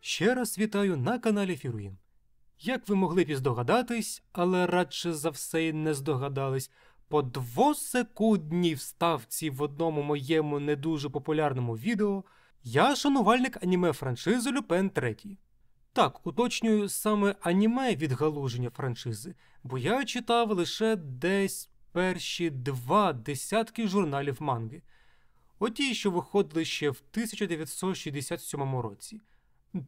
Ще раз вітаю на каналі Фіруїн. Як ви могли б і здогадатись, але радше за все й не здогадались, по 2-секундній вставці в одному моєму не дуже популярному відео я шанувальник аніме-франшизи Люпен III. Так, уточнюю, саме аніме відгалуження франшизи, бо я читав лише десь перші 2 десятки журналів манги. Оті, що виходили ще в 1967 році.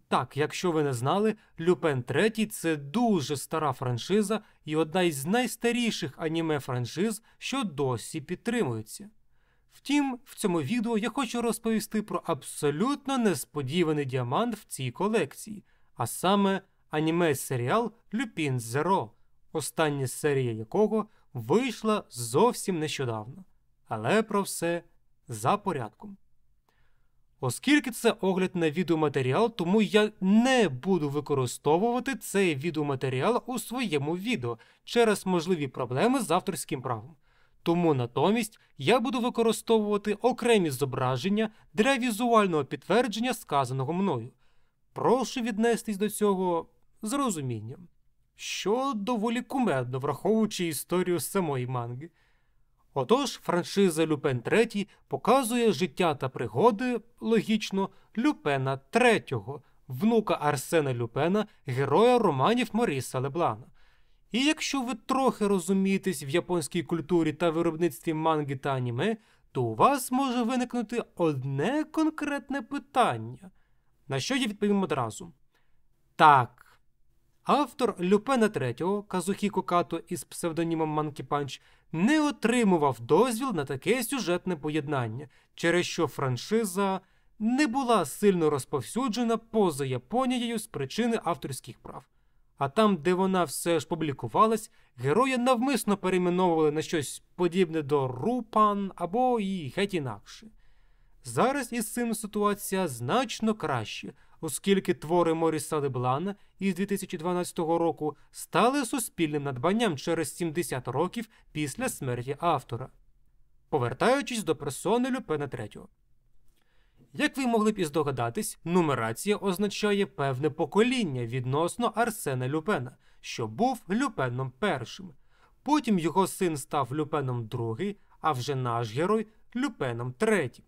Так, якщо ви не знали, Люпен III – це дуже стара франшиза і одна із найстаріших аніме-франшиз, що досі підтримуються. Втім, в цьому відео я хочу розповісти про абсолютно несподіваний діамант в цій колекції, а саме аніме-серіал Люпін Зеро, остання серія якого вийшла зовсім нещодавно. Але про все за порядком. Оскільки це огляд на відеоматеріал, тому я не буду використовувати цей відеоматеріал у своєму відео через можливі проблеми з авторським правом. Тому натомість я буду використовувати окремі зображення для візуального підтвердження сказаного мною. Прошу віднестись до цього з розумінням, що доволі кумедно, враховуючи історію самої манги. Отож, франшиза Люпен III показує життя та пригоди, логічно, Люпена III, внука Арсена Люпена, героя романів Моріса Леблана. І якщо ви трохи розумієтесь в японській культурі та виробництві манги та аніме, то у вас може виникнути одне конкретне питання, на що я відповім одразу. Так. Автор Люпена III, Казухіко Като із псевдонімом Monkey Punch, не отримував дозвіл на таке сюжетне поєднання, через що франшиза не була сильно розповсюджена поза Японією з причини авторських прав. А там, де вона все ж публікувалась, героя навмисно перейменовували на щось подібне до Рупан або і геть інакше. Зараз із цим ситуація значно краще, оскільки твори Моріса Леблана із 2012 року стали суспільним надбанням через 70 років після смерті автора. Повертаючись до персони Люпена III. Як ви могли б і здогадатись, нумерація означає певне покоління відносно Арсена Люпена, що був Люпеном I. Потім його син став Люпеном II, а вже наш герой – Люпеном III.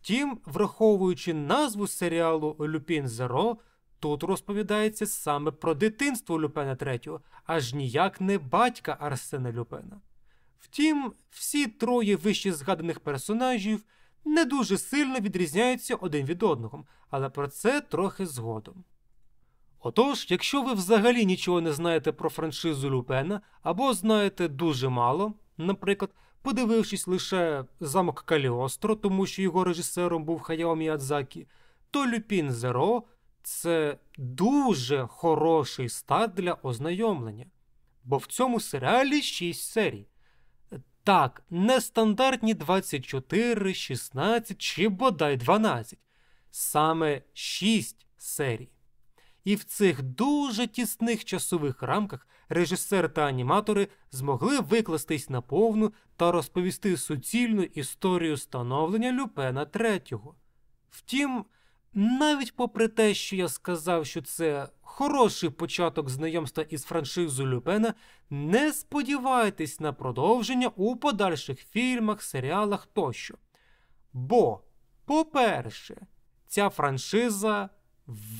Втім, враховуючи назву серіалу «Люпін Зеро», тут розповідається саме про дитинство Люпена III, аж ніяк не батька Арсена Люпена. Втім, всі троє вище згаданих персонажів не дуже сильно відрізняються один від одного, але про це трохи згодом. Отож, якщо ви взагалі нічого не знаєте про франшизу Люпена, або знаєте дуже мало, наприклад, подивившись лише «Замок Каліостро», тому що його режисером був Хаяо Міядзакі, то Люпін Зеро – це дуже хороший старт для ознайомлення. Бо в цьому серіалі 6 серій. Так, не стандартні 24, 16 чи бодай 12. Саме 6 серій. І в цих дуже тісних часових рамках режисер та аніматори змогли викластись наповну та розповісти суцільну історію становлення Люпена III. Втім, навіть попри те, що я сказав, що це хороший початок знайомства із франшизою Люпена, не сподівайтесь на продовження у подальших фільмах, серіалах тощо. Бо, по-перше, ця франшиза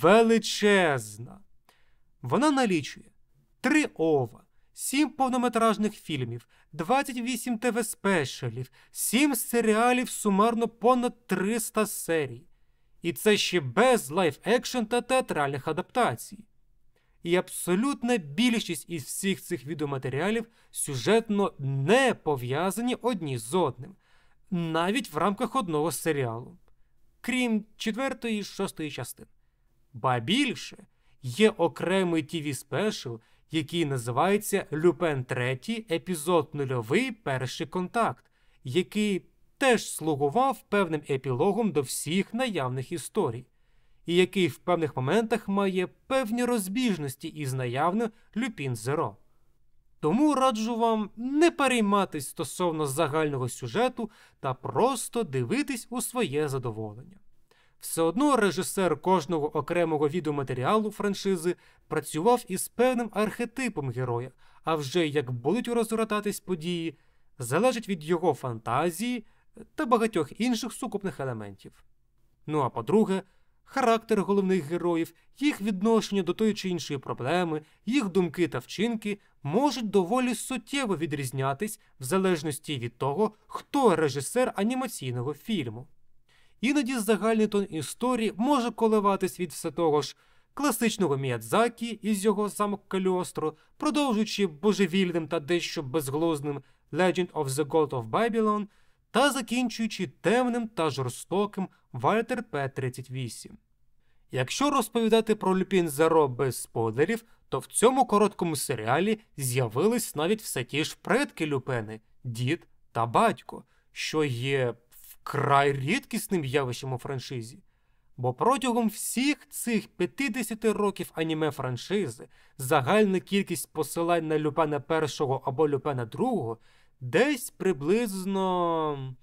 величезна. Вона налічує 3 ОВА, 7 повнометражних фільмів, 28 ТВ-спешалів, 7 серіалів, сумарно понад 300 серій. І це ще без лайв-екшн та театральних адаптацій. І абсолютна більшість із всіх цих відеоматеріалів сюжетно не пов'язані одні з одним, навіть в рамках одного серіалу, крім 4 і 6 частин. Ба більше, є окремий ТВ-спешл, який називається «Люпен III. Епізод 0. Перший контакт», який теж слугував певним епілогом до всіх наявних історій, і який в певних моментах має певні розбіжності із наявним Люпін Зеро. Тому раджу вам не перейматись стосовно загального сюжету та просто дивитись у своє задоволення. Все одно режисер кожного окремого відеоматеріалу франшизи працював із певним архетипом героя, а вже як будуть розгортатись події, залежить від його фантазії та багатьох інших сукупних елементів. Ну а по-друге, характер головних героїв, їх відношення до тої чи іншої проблеми, їх думки та вчинки можуть доволі суттєво відрізнятись в залежності від того, хто режисер анімаційного фільму. Іноді загальний тон історії може коливатись від все того ж класичного Міядзакі із його «Замок Каліостро», продовжуючи божевільним та дещо безглуздим «Legend of the God of Babylon» та закінчуючи темним та жорстоким «Вальтер П-38». Якщо розповідати про Люпін Зеро без спойлерів, то в цьому короткому серіалі з'явились навіть все ті ж предки Люпени – дід та батько, що є вкрай рідкісним явищем у франшизі. Бо протягом всіх цих 50 років аніме-франшизи загальна кількість посилань на Люпена першого або Люпена другого десь приблизно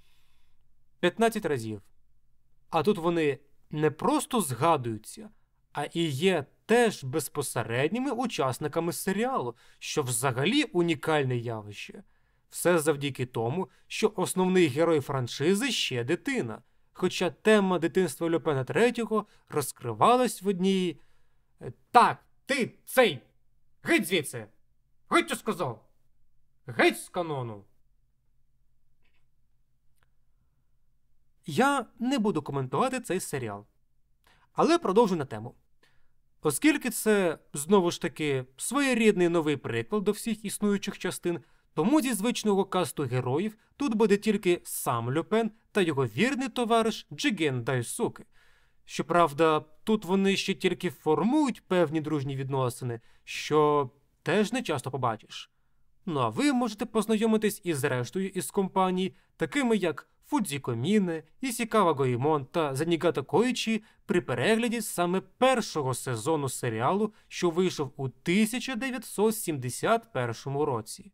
15 разів. А тут вони не просто згадуються, а і є теж безпосередніми учасниками серіалу, що взагалі унікальне явище. Все завдяки тому, що основний герой франшизи ще дитина, хоча тема дитинства Люпена III розкривалась в одній... «Так, ти, цей! Геть звідси! Геть, я сказав! Геть з канону!» Я не буду коментувати цей серіал, але продовжу на тему. Оскільки це, знову ж таки, своєрідний новий приквел до всіх існуючих частин, тому зі звичного касту героїв тут буде тільки сам Люпен та його вірний товариш Джиген Дайсуке. Щоправда, тут вони ще тільки формують певні дружні відносини, що теж не часто побачиш. Ну а ви можете познайомитись із рештою із компаній, такими як Фудзіко Міне, Ісікава Гоїмон та Занігата Коїчі при перегляді саме першого сезону серіалу, що вийшов у 1971 році.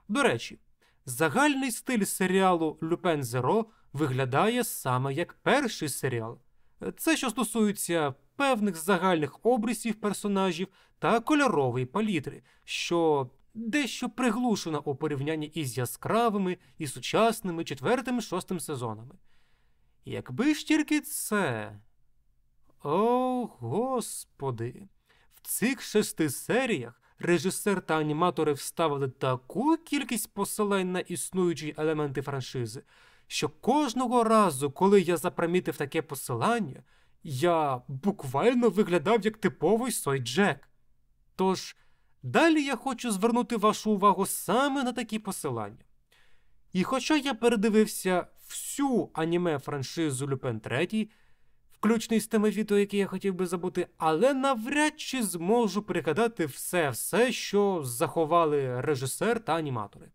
До речі, загальний стиль серіалу «Люпен Зеро» виглядає саме як перший серіал. Це що стосується певних загальних обрисів персонажів та кольорової палітри, що дещо приглушена у порівнянні із яскравими і сучасними 4-6 сезонами. Якби ж тільки це... О, Господи! В цих 6 серіях режисер та аніматори вставили таку кількість посилань на існуючі елементи франшизи, що кожного разу, коли я запримітив таке посилання, я буквально виглядав як типовий Сой Джек. Тож, далі я хочу звернути вашу увагу саме на такі посилання. І хоча я передивився всю аніме-франшизу Люпен III, включно з теми відео, які я хотів би забути, але навряд чи зможу пригадати все, що заховали режисер та аніматори.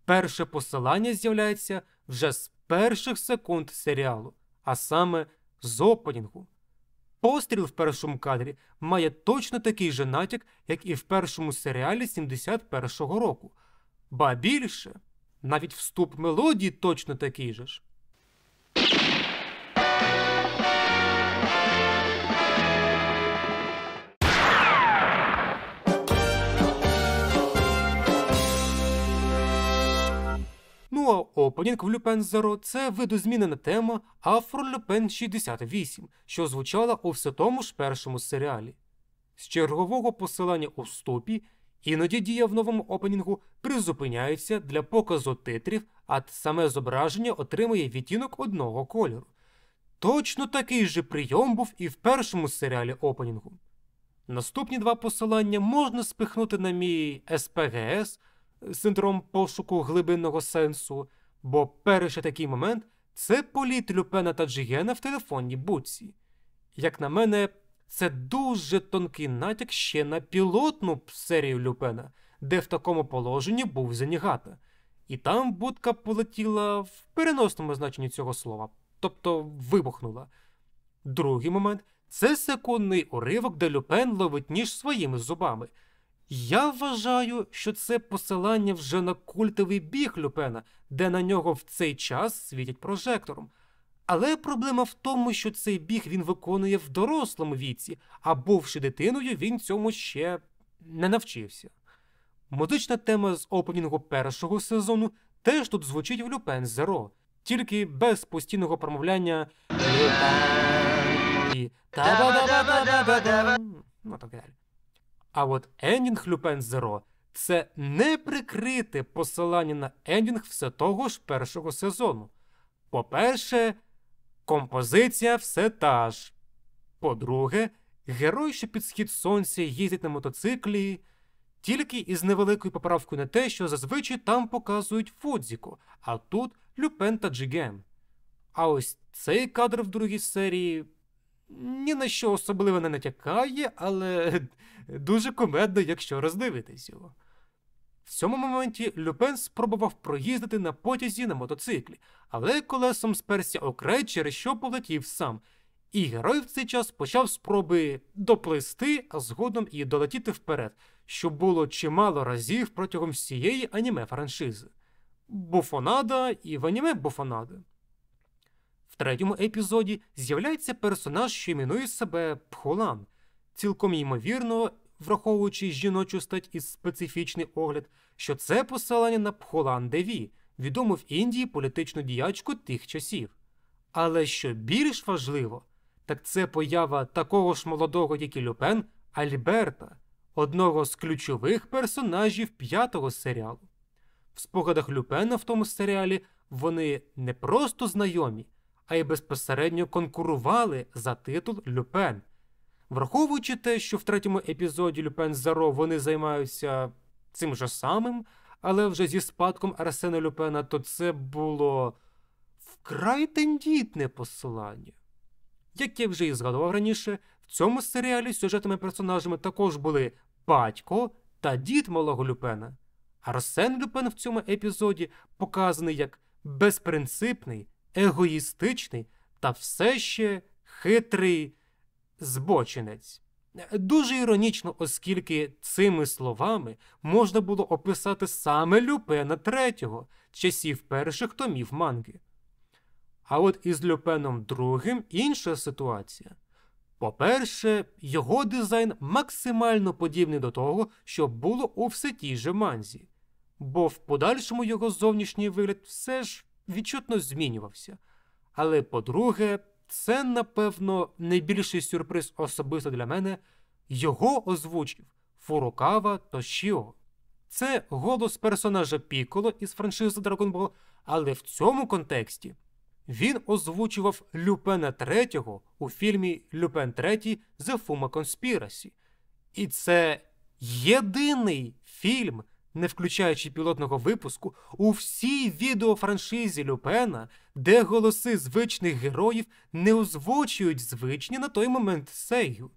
Перше посилання з'являється вже з перших секунд серіалу, а саме з опенінгу. Постріл в першому кадрі має точно такий же натяк, як і в першому серіалі 71-го року. Ба більше, навіть вступ мелодії точно такий же ж. Ну а опенінг в Люпен Зеро – це видозмінена тема Афро Люпен 68, що звучала у все тому ж першому серіалі. З чергового посилання у вступі іноді дія в новому опенінгу призупиняється для показу титрів, а саме зображення отримує відтінок одного кольору. Точно такий же прийом був і в першому серіалі опенінгу. Наступні 2 посилання можна спихнути на мій СПГС – синдром пошуку глибинного сенсу, бо перший такий момент – це політ Люпена та Джигена в телефонній будці. Як на мене, це дуже тонкий натяк ще на пілотну серію Люпена, де в такому положенні був Зенігата. І там будка полетіла в переносному значенні цього слова, тобто вибухнула. Другий момент – це секундний уривок, де Люпен ловить ніж своїми зубами. Я вважаю, що це посилання вже на культовий біг Люпена, де на нього в цей час світять прожектором. Але проблема в тому, що цей біг він виконує в дорослому віці, а бувши дитиною, він цьому ще не навчився. Музична тема з опенінгу першого сезону теж тут звучить в Люпен Зеро, тільки без постійного промовляння «Люпен» і «та-ба-да-ба-да-ба-да-ба». Ну так далі. А от ендінг Люпен Зеро – це неприкрите посилання на ендінг все того ж першого сезону. По-перше, композиція все та ж. По-друге, герой, що під схід сонця їздить на мотоциклі, тільки із невеликою поправкою на те, що зазвичай там показують Фудзіко, а тут Люпен та Джиген. А ось цей кадр в другій серії ні на що особливо не натякає, але дуже кумедно, якщо роздивитись його. В цьому моменті Люпен спробував проїздити на потязі на мотоциклі, але колесом сперся окрей, через що полетів сам. І герой в цей час почав спроби доплисти, а згодом і долетіти вперед, що було чимало разів протягом всієї аніме-франшизи. Буфонада і в аніме буфонада. В третьому епізоді з'являється персонаж, що іменує себе Пхолан. Цілком ймовірно, враховуючи жіночу стать і специфічний огляд, що це посилання на Пхолан Деві, відому в Індії політичну діячку тих часів. Але що більш важливо, так це поява такого ж молодого, як і Люпен, Альберта, одного з ключових персонажів п'ятого серіалу. В спогадах Люпена в тому серіалі вони не просто знайомі, а й безпосередньо конкурували за титул Люпен. Враховуючи те, що в третьому епізоді Люпен Зеро вони займаються цим же самим, але вже зі спадком Арсена Люпена, то це було вкрай тендітне посилання. Як я вже і згадував раніше, в цьому серіалі сюжетними персонажами також були батько та дід малого Люпена. Арсен Люпен в цьому епізоді показаний як безпринципний, егоїстичний та все ще хитрий збочинець. Дуже іронічно, оскільки цими словами можна було описати саме Люпена третього, часів перших томів манги. А от із Люпеном другим інша ситуація. По-перше, його дизайн максимально подібний до того, що було у все тій же манзі, бо в подальшому його зовнішній вигляд все ж відчутно змінювався. Але по-друге, це, напевно, найбільший сюрприз особисто для мене, його озвучив Фурукава Тошіо. Це голос персонажа Пікколо із франшизи Dragon Ball, але в цьому контексті він озвучував Люпена третього у фільмі «Люпен III The Fuma Conspiracy». І це єдиний фільм, не включаючи пілотного випуску, у всій відеофраншизі Люпена, де голоси звичних героїв не озвучують звичні на той момент сейю.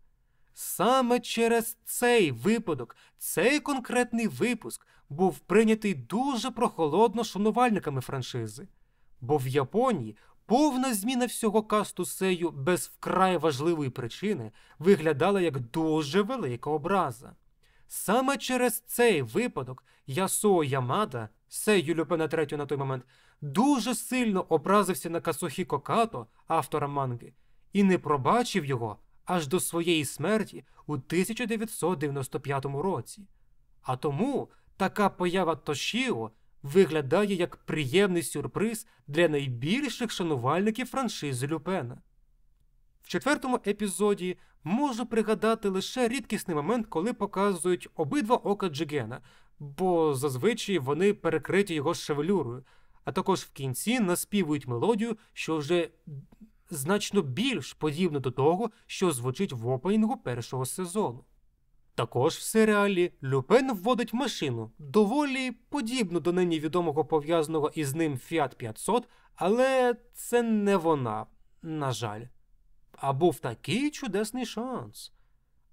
Саме через цей випадок, цей конкретний випуск був прийнятий дуже прохолодно шанувальниками франшизи. Бо в Японії повна зміна всього касту сею без вкрай важливої причини виглядала як дуже велика образа. Саме через цей випадок Ясуо Ямада, сею Люпена III на той момент, дуже сильно образився на Касухіко Като, автора манги, і не пробачив його аж до своєї смерті у 1995 році. А тому така поява Тошіо виглядає як приємний сюрприз для найбільших шанувальників франшизи Люпена. В четвертому епізоді можу пригадати лише рідкісний момент, коли показують обидва ока Джигена, бо зазвичай вони перекриті його шевелюрою, а також в кінці наспівують мелодію, що вже значно більш подібна до того, що звучить в опенінгу першого сезону. Також в серіалі Люпен вводить машину, доволі подібну до нині відомого пов'язаного із ним Fiat 500, але це не вона, на жаль. А був такий чудесний шанс.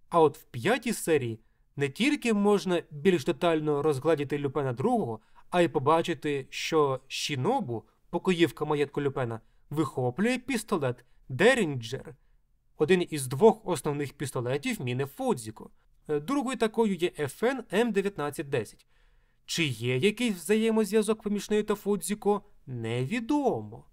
А от в п'ятій серії не тільки можна більш детально розгледіти Люпена другого, а й побачити, що Шінобу, покоївка маєтку Люпена, вихоплює пістолет Дерінджер, один із двох основних пістолетів міни Фудзіко. Другою такою є FN М1910. Чи є якийсь взаємозв'язок поміж нею та Фудзіко, невідомо.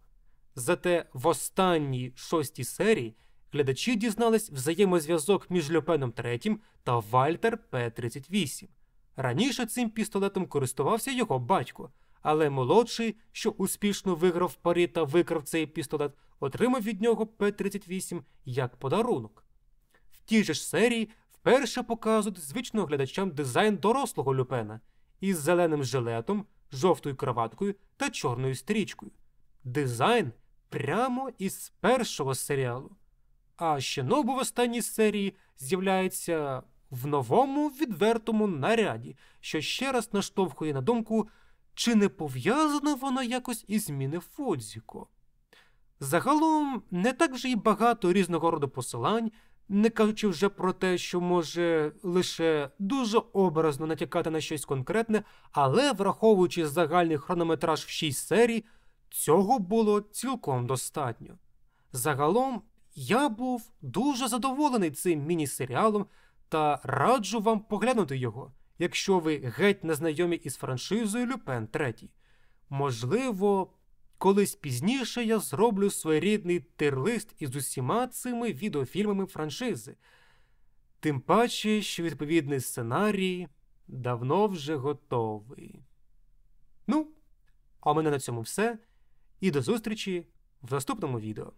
Зате в останній 6-й серії глядачі дізнались взаємозв'язок між Люпеном III та Вальтер П-38. Раніше цим пістолетом користувався його батько, але молодший, що успішно виграв парі та викрав цей пістолет, отримав від нього П-38 як подарунок. В тій же ж серії вперше показують звичного глядачам дизайн дорослого Люпена із зеленим жилетом, жовтою краваткою та чорною стрічкою. Дизайн прямо із першого серіалу. А Шенобу в останній серії з'являється в новому відвертому наряді, що ще раз наштовхує на думку, чи не пов'язано воно якось із Міні Фудзіко. Загалом не так вже й багато різного роду посилань, не кажучи вже про те, що може лише дуже образно натякати на щось конкретне, але враховуючи загальний хронометраж в 6 серій, цього було цілком достатньо. Загалом, я був дуже задоволений цим міні-серіалом та раджу вам поглянути його, якщо ви геть не знайомі із франшизою Люпен III. Можливо, колись пізніше я зроблю своєрідний тир-лист із усіма цими відеофільмами франшизи. Тим паче, що відповідний сценарій давно вже готовий. Ну, а у мене на цьому все. І до зустрічі в наступному відео.